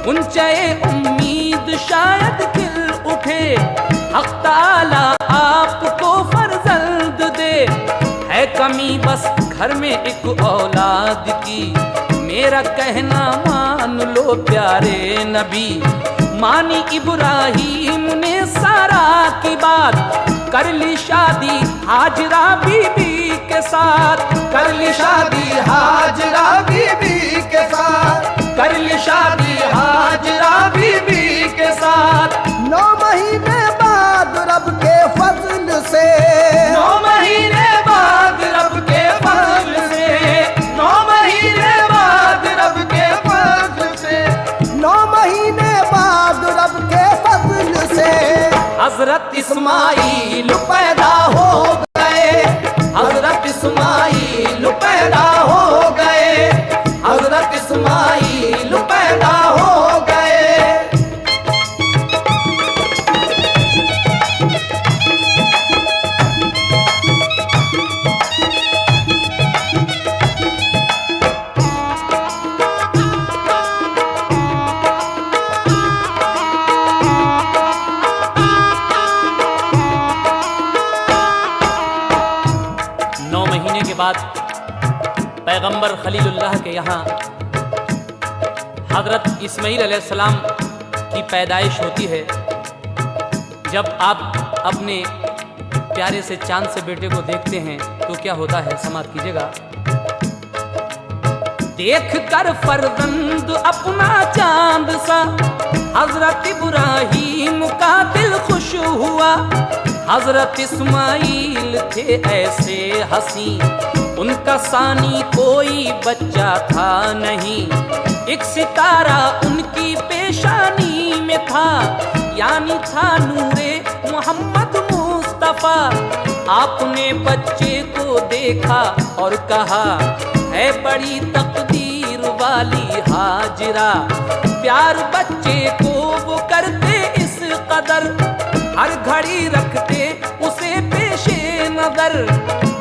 ऊंचे उम्मीद शायद खिल उठे, हक ताला आपको फर्जंद दे। है कमी बस घर में एक औलाद की, मेरा कहना मान लो प्यारे नबी। मानी इब्राहीम ने सारा की बात, कर ली शादी हाजरा बीबी के साथ। कर ली शादी हाजरा बीबी के साथ, कर ली शादी हाजरा बीबी के साथ। 9 महीने बाद रब के फजल से, 9 महीने बाद रब के फजल से, 9 महीने बाद रब के फजल से, 9 महीने बाद रब के फजल से हजरत इस्माइल पैदा हो गए। हजरत इस्माइल पैदा हो गए। हजरत इस्माइल पैदा हो गए। 9 महीने के बाद पैगंबर खलीलुल्लाह के यहाँ हजरत इस्माइल अलैहिस्सलाम की पैदाइश होती है। जब आप अपने प्यारे से चांद से बेटे को देखते हैं तो क्या होता है, समाप्त कीजिएगा। देख कर फर्जंद अपना चांद सा, हजरत इब्राहीम का दिल खुश हुआ। हजरत इस्माइल थे ऐसे हंसी, उनका सानी कोई बच्चा था नहीं। एक सितारा उनकी पेशानी में था, यानी था नूरे मोहम्मद मुस्तफा। आपने बच्चे को देखा और कहा, है बड़ी तकदीर वाली हाजिरा। प्यार बच्चे को वो करते इस कदर, हर घड़ी रखते उसे पेशे नजर।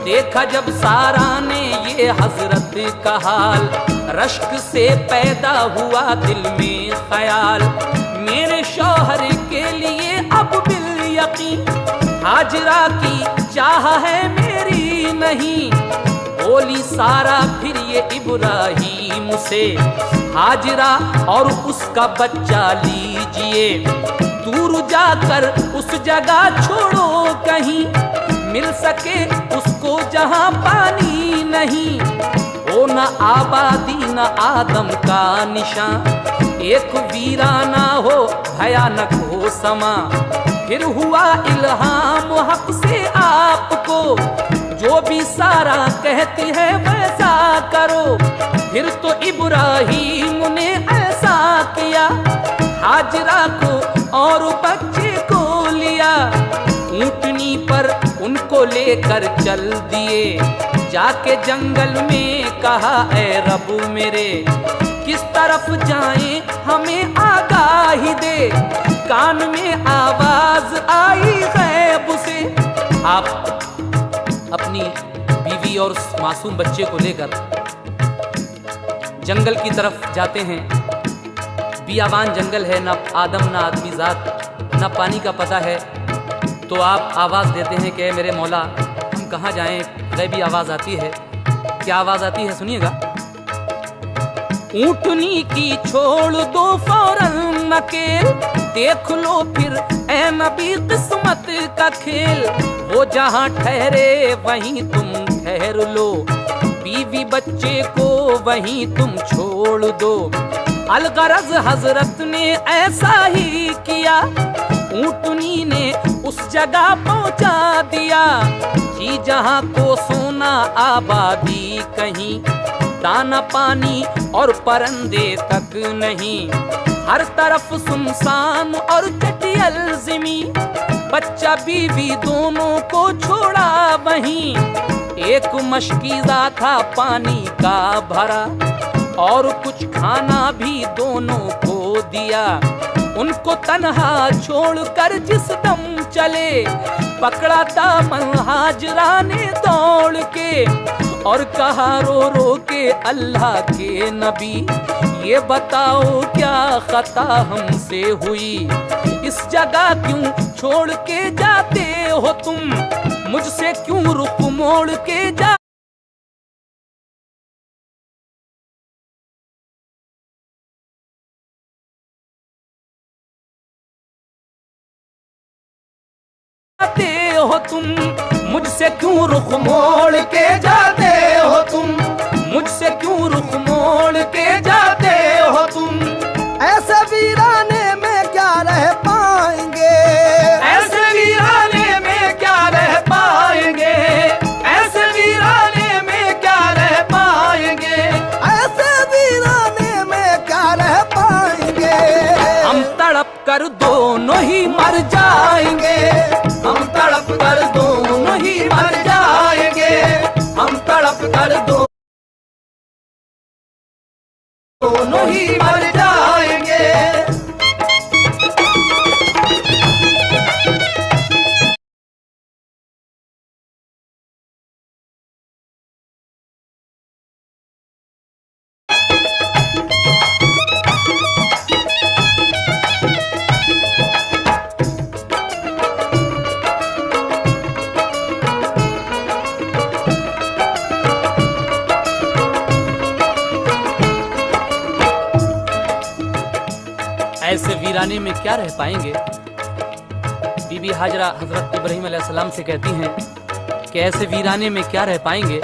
देखा जब सारा ने ये हजरत का हाल, रश्क से पैदा हुआ दिल में ख्याल। मेरे शौहर के लिए अब बिल यकीन, हाजरा की चाह है मेरी नहीं। बोली सारा फिर ये इब्राहीम से, हाजरा और उसका बच्चा लीजिए। दूर जाकर उस जगह छोड़ो कहीं, मिल सके उसको जहां पानी नहीं। हो न आबादी न आदम का निशान, एक वीराना हो भयानक हो समा। फिर हुआ इल्हाम हक से आपको, जो भी सारा कहती है वैसा करो। फिर तो इब्राहीम ने ऐसा किया, हाजरा को और बच्चे को लिया। ऊंटनी पर उनको लेकर चल दिए, जाके जंगल में कहा, ऐ रब मेरे किस तरफ जाएं हमें आगाही दे। कान में आवाज आई गैब से। आप अपनी बीवी और मासूम बच्चे को लेकर जंगल की तरफ जाते हैं। बियाबान जंगल है, ना आदम ना आदमी जात, ना पानी का पता है। तो आप आवाज़ देते हैं कि मेरे मौला हम कहाँ जाएं। गैबी आवाज़ आती है। क्या आवाज़ आती है, सुनिएगा। ऊँटनी की छोड़ दो फौरन नकेल, देख लो फिर ए नबी किस्मत का खेल। वो जहाँ ठहरे वहीं तुम ठहर लो, बीवी बच्चे को वहीं तुम छोड़ दो। अलगरज हजरत ने ऐसा ही किया, ऊँटनी ने उस जगह पहुंचा दिया। जी जहाँ को सोना आबादी कहीं, दाना पानी और परंदे तक नहीं। हर तरफ सुनसान और चटियल ज़मीं, बच्चा बीवी दोनों को छोड़ा वहीं। एक मशकीज़ा था पानी का भरा, और कुछ खाना भी दोनों को दिया। उनको तन्हा छोड़कर जिस दम चले, पकड़ा दामन हाजरा ने दौड़ के, और कहा रो रो के, अल्लाह के नबी ये बताओ क्या खता हमसे हुई, इस जगह क्यों छोड़ के जाते हो तुम, मुझसे क्यों रुख मोड़ के जाते हो तुम, मुझसे क्यों रुख मोड़ के जाते हो तुम, मुझसे क्यों रुख मोड़ के जाते हो तुम। ऐसे वीराने में क्या रह पाएंगे, ऐसे वीराने में क्या रह पाएंगे, ऐसे वीराने में क्या रह पाएंगे, ऐसे वीराने में क्या रह पाएंगे। हम तड़प कर दोनों ही मर जाएंगे, हम तड़प कर दोनों ही मर जाएंगे, हम तड़प कर दोनों ही मर जाएंगे। ऐसे वीराने में क्या रह पाएंगे। बीबी हाजरा हजरत इब्राहीम अलैहिस्सलाम से कहती हैं कि ऐसे वीराने में क्या रह पाएंगे,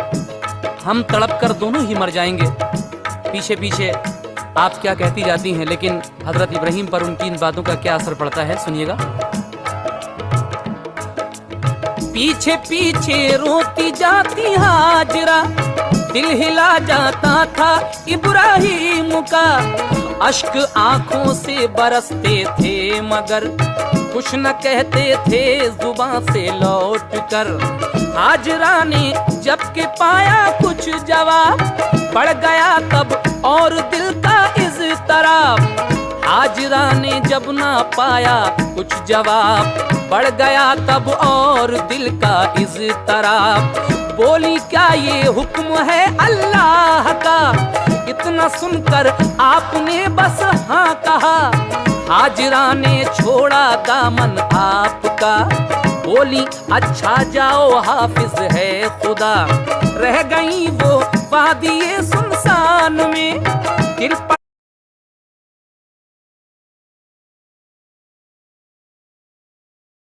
हम तड़प कर दोनों ही मर जाएंगे। पीछे पीछे आप क्या कहती जाती हैं, लेकिन हजरत इब्राहीम पर उनकी इन बातों का क्या असर पड़ता है, सुनिएगा। पीछे पीछे रोती जाती हाजरा, दिल हिला जाता था इब्राहीम का, अश्क आंखों से बरसते थे मगर कुछ न कहते थे जुबान से लौट कर। हाजरा ने जब के पाया कुछ जवाब, पड़ गया तब और दिल का इज़्तिराब। हाजरा ने जब ना पाया कुछ जवाब, बढ़ गया तब और दिल का इज़्तिराब। बोली क्या ये हुक्म है अल्लाह का, इतना सुनकर आपने बस हाँ कहा। हाजरा ने छोड़ा दामन आपका, बोली अच्छा जाओ हाफिज है खुदा। रह गई वो वादिये सुनसान में, दिल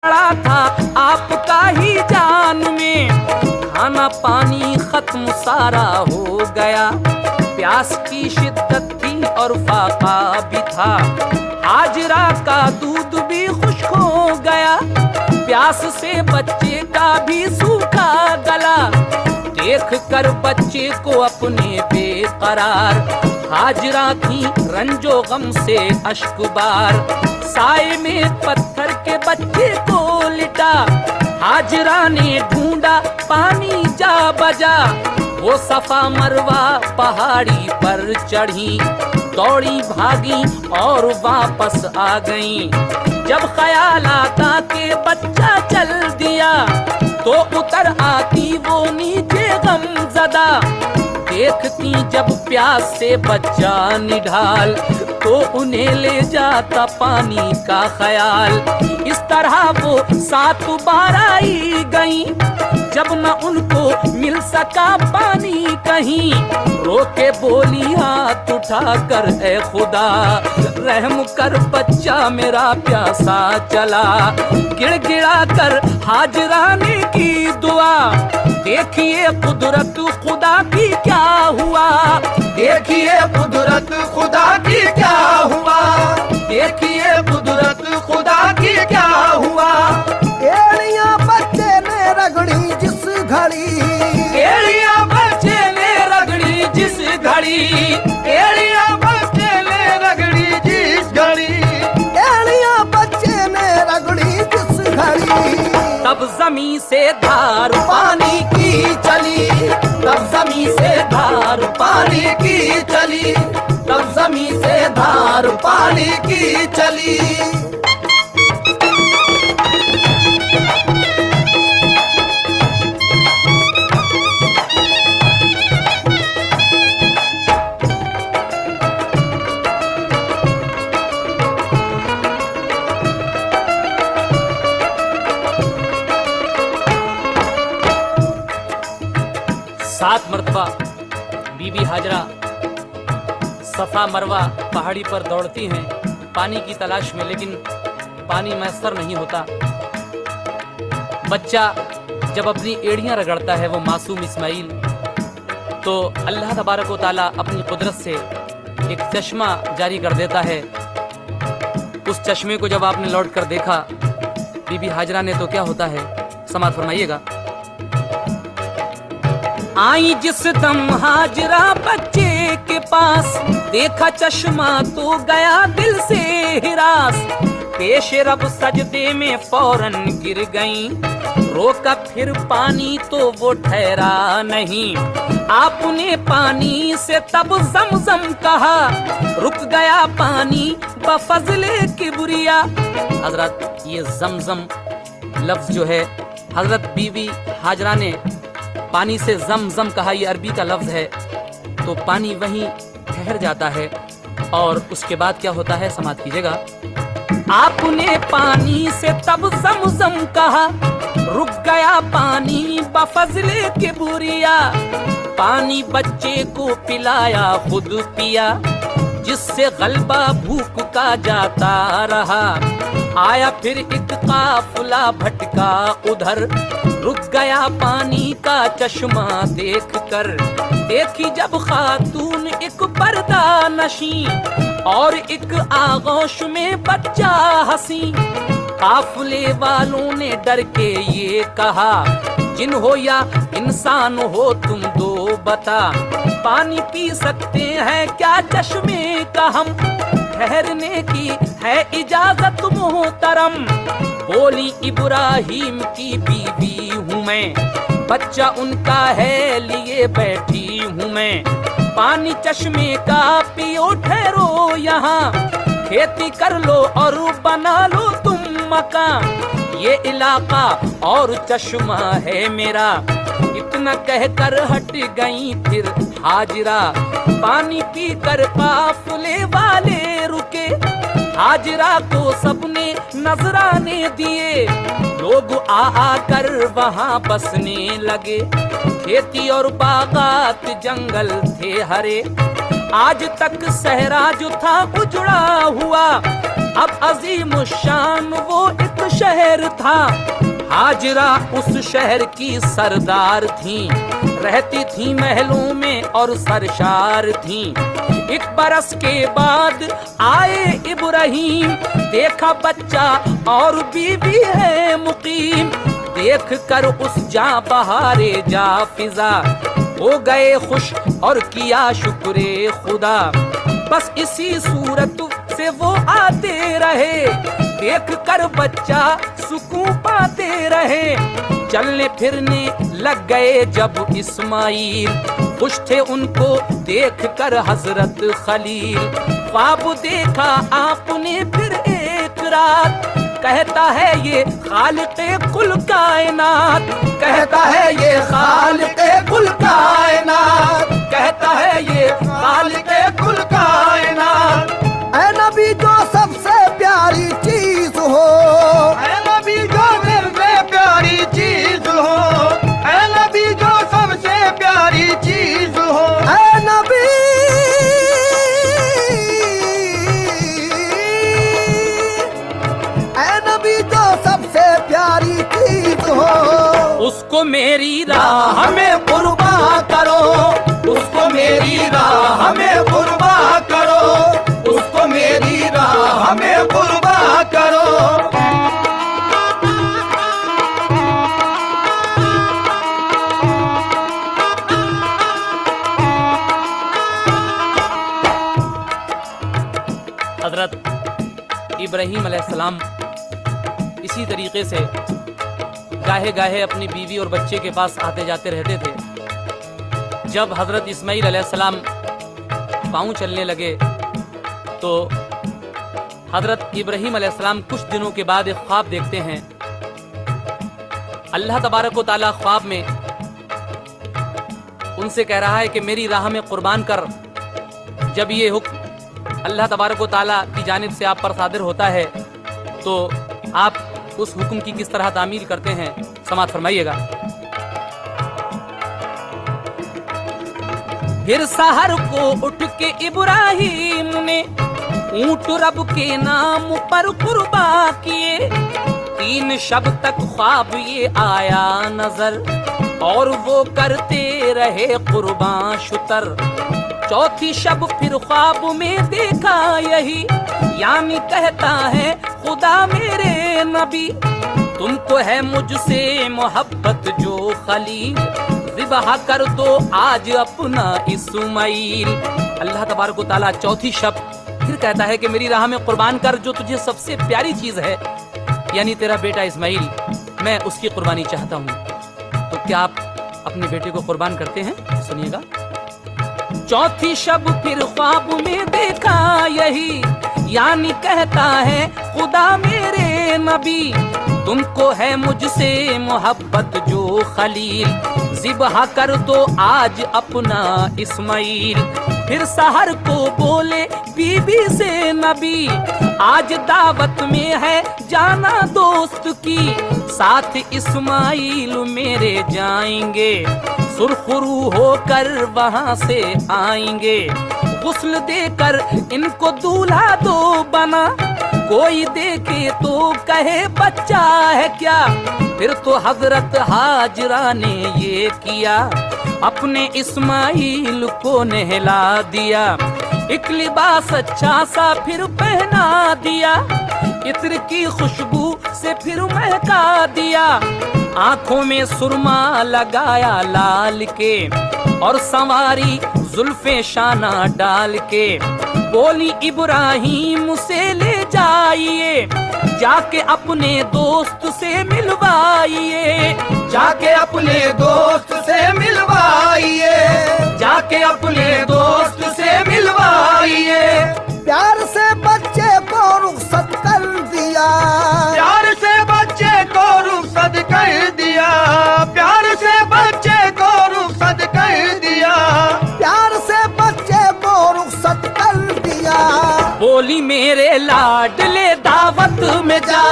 पड़ा था आपका ही जान में। खाना पानी खत्म सारा हो गया, प्यास की शिद्दत थी और फाका भी था। हाजरा का दूध भी खुश्क हो गया, प्यास से बच्चे का भी सूखा गला। देख कर बच्चे को अपने बेकरार, हाजरा थी रंजो गम से अश्कबार। साए में पत्थर के बच्चे को लिटा, हाजरा ने ढूंढा पानी जा बजा। वो सफा मरवा पहाड़ी पर चढ़ी, दौड़ी भागी और वापस आ गई। जब ख्याल आता के बच्चा चल दिया, तो उतर आती वो नीचे गमज़दा। देखती जब प्यास से बच्चा निढाल, तो उन्हें ले जाता पानी का ख्याल। इस तरह वो 7 बार आई गई, जब न उनको मिल सका पानी कहीं। रोके बोली हाथ उठा कर ए खुदा, रहम कर बच्चा मेरा प्यासा चला। गिड़गिड़ा कर हाजरा ने की दुआ, देखिए कुदरत खुदा की क्या हुआ। देखिए कुदरत खुदा की क्या हुआ, देखिए कुदरत खुदा की क्या हुआ। एड़ियां बच्चे ने रगड़ी जिस घड़ी, एड़ियां बच्चे ने रगड़ी जिस घड़ी, एड़ियां बच्चे ने रगड़ी जिस घड़ी, एड़ियां बच्चे ने रगड़ी जिस घड़ी। तब जमी से धार पानी की चली, तब जमी से धार पानी की चली, तब जमी से धार पानी की चली। 7 मरतबा बीबी हाजरा सफा मरवा पहाड़ी पर दौड़ती हैं पानी की तलाश में, लेकिन पानी मैसर नहीं होता। बच्चा जब अपनी एड़ियां रगड़ता है वो मासूम इस्माइल, तो अल्लाह तबारक व तआला अपनी कुदरत से एक चश्मा जारी कर देता है। उस चश्मे को जब आपने लौट कर देखा बीबी हाजरा ने, तो क्या होता है समाअत फरमाइएगा। आई जिस दम हाजरा बच्चे के पास, देखा चश्मा तो गया दिल से हिरास। पेश रब सजदे में फौरन गिर गई, रोका फिर पानी तो वो ठहरा नहीं। आपने पानी से तब जमजम कहा, रुक गया पानी बफजले किबरिया। हजरत ये जमजम लफ्ज जो है, हजरत बीबी हाजरा ने पानी से जमजम कहा, ये अरबी का लफ्ज है, तो पानी वहीं ठहर जाता है। और उसके बाद क्या होता है समाअत कीजिएगा। आपने पानी से तब जमजम कहा, रुक गया पानी बफजले किबरिया। पानी बच्चे को पिलाया खुद पिया, जिससे गलबा भूख का जाता रहा। आया फिर एक काफिला भटका उधर, रुक गया पानी का चश्मा देख कर। देखी जब खातून एक पर्दा नशी, और एक आगोश में बच्चा हंसी। काफिले वालों ने डर के ये कहा, जिन हो या इंसान हो तुम दो बता। पानी पी सकते हैं क्या चश्मे का हम, ठहरने की है इजाजत मोहतरम। बोली इब्राहिम की बीवी हूँ मैं, बच्चा उनका है लिए बैठी हूँ मैं। पानी चश्मे का पियो ठहरो यहाँ, खेती कर लो और बना लो तुम मकान। ये इलाका और चश्मा है मेरा, इतना कहकर हट गई फिर हाजरा। पानी पी कर काफिले वाले रुके, हाजरा को सबने नजराने दिए। लोग आ कर वहाँ बसने लगे, खेती और बागात जंगल थे हरे। आज तक सहरा जो था उजड़ा हुआ, अब अजीम शान वो एक शहर था। हाजरा उस शहर की सरदार थी, रहती थी महलों में और सरशार थी। एक बरस के बाद आए इब्राहिम, देखा बच्चा और बीवी है मुकीम। देख कर उस जा बहारे जा फिजा, हो गए खुश और किया शुक्रे खुदा। बस इसी सूरत से वो आते रहे, देख कर बच्चा सुकून पाते रहे। चलने फिरने लग गए जब इस्माइल, खुश थे उनको देख कर हजरत खलील। ख्वाब देखा आपने फिर एक रात, कहता है ये खालिक़े कुल कायनात। कहता है ये खालिक़े कुल कायनात, कहता है ये खालिक़े कुल कायनात। ऐ नबी जो सबसे प्यारी चीज हो, ऐ नबी जो सबसे प्यारी चीज हो, ऐ नबी जो सबसे प्यारी चीज हो। ऐ नबी जो सबसे प्यारी चीज हो, उसको मेरी राह में कुर्बा करो, उसको मेरी राह में कुर्बा करो, उसको मेरी राह में कुर्बा करो। हजरत इब्राहीम अलैहिस्सलाम इसी तरीके से गाहे गाहे अपनी बीवी और बच्चे के पास आते जाते रहते थे। जब हजरत इस्माइल अलैहिस्सलाम पाँव चलने लगे तो हजरत इब्राहीम अलैहिस्सलाम कुछ दिनों के बाद एक ख्वाब देखते हैं। अल्लाह तबारक व तआला ख्वाब में उनसे कह रहा है कि मेरी राह में कुर्बान कर। जब ये हुक्म अल्लाह तबारक व तआला की जानिब से आप पर सादिर होता है तो आप उस हुक्म की किस तरह तामील करते हैं समाअत फरमाइएगा। फिर सहर को उठ के इब्राहिम ने ऊंट रब के नाम पर कुर्बा किए। 3 शब तक ख्वाब ये आया नजर और वो करते रहे कुर्बान शुतर। 4थी शब फिर ख्वाब में देखा यही, यानी कहता है खुदा मेरे नबी, तुमको है मुझसे मोहब्बत जो खलील, ज़िबह कर दो आज अपना इस्माइल। अल्लाह तबारक व तआला 4थी शब फिर कहता है कि मेरी राह में कुर्बान कर जो तुझे सबसे प्यारी चीज है, यानी तेरा बेटा इस्माइल, मैं उसकी कुर्बानी चाहता हूँ। तो क्या आप अपने बेटे को कुर्बान करते हैं? सुनिएगा। 4थी शब फिर ख्वाब में देखा यही, यानी कहता है खुदा मेरे नबी, तुमको है मुझसे मोहब्बत जो खलील, ज़िबह कर दो आज अपना इस्माइल। फिर सहर को बोले बीबी से नबी, आज दावत में है जाना दोस्त की, साथ इस्माइल मेरे जाएंगे, सुरखरू होकर वहां से आएंगे, गुस्ल देकर इनको दूल्हा दो बना, कोई देखे तो कहे बच्चा है क्या। फिर तो हजरत हाजरा ने ये किया, अपने इस्माइल को नहला दिया, एक लिबास अच्छा सा फिर पहना दिया, इत्र की खुशबू से फिर महका दिया, आंखों में सुरमा लगाया लाल के और संवारी जुल्फे शाना डाल के, बोली इब्राहिम से ले जाइए, जाके अपने दोस्त से मिलवाइए, जाके अपने दोस्त से मिलवाइए, जाके अपने दोस्त से मिलवाइए। प्यार से बच्चे को रुखसत कर दिया, प्यार से बच्चे को रुखसत कर दिया, प्यार से बच्चे को रुखसत कर दिया, प्यार से बच्चे को रुखसत कर दिया। बोली मेरे लाडले दावत में जा,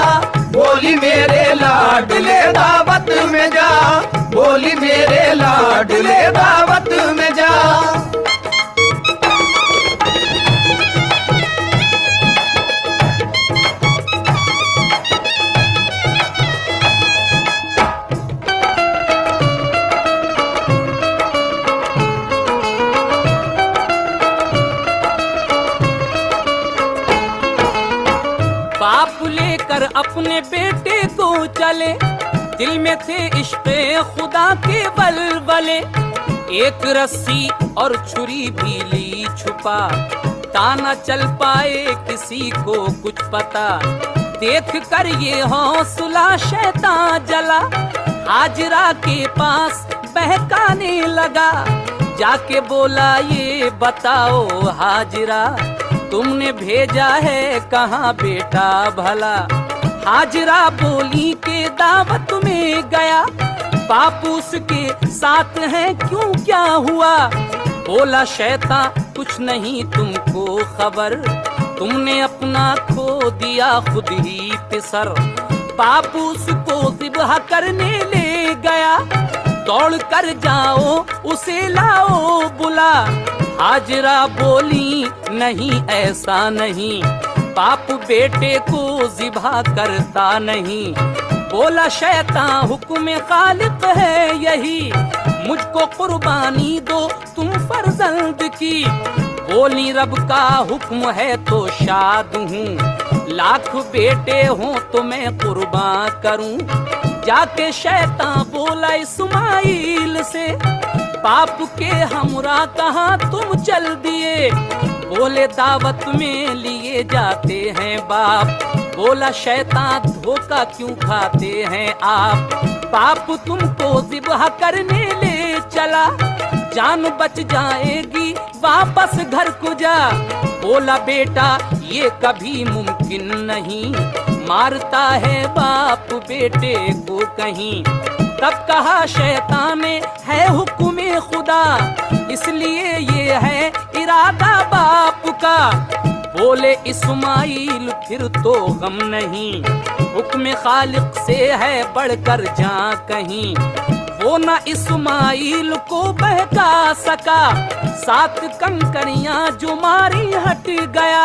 बोली मेरे लाडले दावत में जा, बोली मेरे लाडले दावत में जा। बाप लेकर अपने बेटे को चले, दिल में थे इश्क़े खुदा के बलबले, एक रस्सी और छुरी भी ली छुपा, ताना चल पाए किसी को कुछ पता, देख कर ये हौसला शैतान जला, हाजरा के पास बहकाने लगा, जाके बोला ये बताओ हाजरा, तुमने भेजा है कहाँ बेटा भला। हाजरा बोली के दावत में गया, बापू उसके साथ है क्यों क्या हुआ। बोला शैतान कुछ नहीं तुमको खबर, तुमने अपना खो दिया खुद ही पिसर। बापू उसको ज़िब्ह करने ले गया, दौड़ कर जाओ उसे लाओ बुला। हाजरा बोली नहीं ऐसा नहीं, बाप बेटे को ज़िब्ह करता नहीं। बोला शैतान हुक्म खालिक है यही, मुझको कुर्बानी दो तुम फर्जंद की। बोली रब का हुक्म है तो शाद हूँ, लाख बेटे हों तो मैं कुर्बान करूँ। जाके शैतान बोला इस्माइल से, बाप के हमरा कहाँ तुम चल दिए। बोले दावत में लिए जाते हैं बाप। बोला शैतान धोखा क्यों खाते हैं आप, बाप तुमको ज़िब्ह करने ले चला, जान बच जाएगी वापस घर को जा। बोला बेटा ये कभी मुमकिन नहीं, मारता है बाप बेटे को कहीं। तब कहा शैतान ने है हुक्म खुदा, इसलिए ये है इरादा बाप का। बोले इस्माइल फिर तो गम नहीं, हुक्म खालिक से है बढ़कर जा कहीं। वो न इस्माइल को बहका सका, 7 कंकरियां जो मारी हट गया।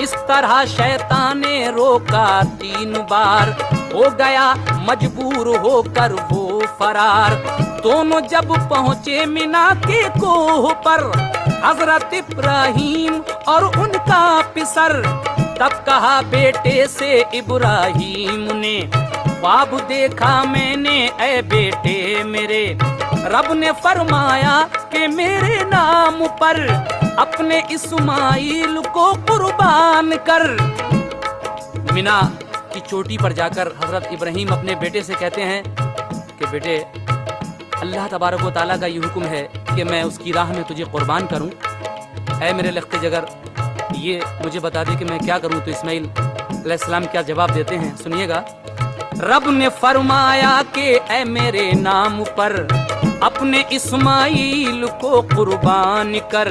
इस तरह शैतान ने रोका 3 बार, हो गया मजबूर होकर वो फरार। दोनों जब पहुंचे मिना के कोह पर, हजरत इब्राहिम और उनका पिसर, तब कहा बेटे से इब्राहिम ने, ख्वाब देखा मैंने ऐ बेटे मेरे। रब ने फरमाया कि मेरे नाम पर अपने इस्माइल को कुर्बान कर। मिना की चोटी पर जाकर हजरत इब्राहिम अपने बेटे से कहते हैं कि बेटे, अल्लाह तबारक व तआला का ये हुक्म है कि मैं उसकी राह में तुझे कुर्बान करूं। ऐ मेरे लख्ते जगर, ये मुझे बता दे कि मैं क्या करूं। तो इस्माइल अलैहिस्सलाम क्या जवाब देते हैं, सुनिएगा। रब ने फरमाया कि ऐ मेरे नाम पर अपने इस्माइल को कुर्बान कर।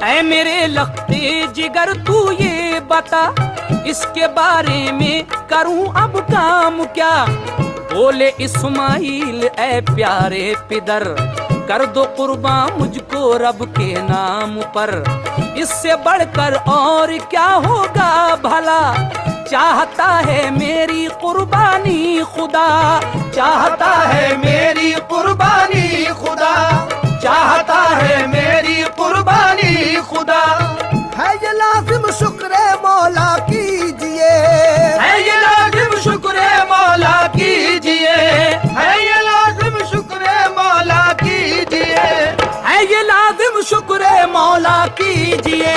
ऐ मेरे लख्ते जिगर तू ये बता, इसके बारे में करूं अब काम क्या। बोले इस्माइल ऐ प्यारे पिदर, कर दो कुर्बान मुझको रब के नाम पर। इससे बढ़कर और क्या होगा भला, चाहता है मेरी कुर्बानी खुदा, चाहता है मेरी कुर्बानी खुदा, चाहता है मेरी कुर्बानी खुदा। है ये लाजिम शुक्र मौला कीजिए, है ये लाजिम शुक्र मौला कीजिए, है ये लाजिम शुक्र मौला कीजिए, है ये लाजिम शुक्र मौला कीजिए।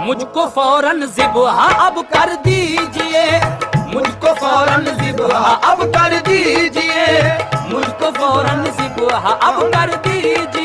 मुझको फौरन ज़िब्हा अब कर दीजिए, मुझको फौरन ज़िब्हा अब कर दीजिए, मुझको फौरन ज़िब्हा अब कर दीजिए।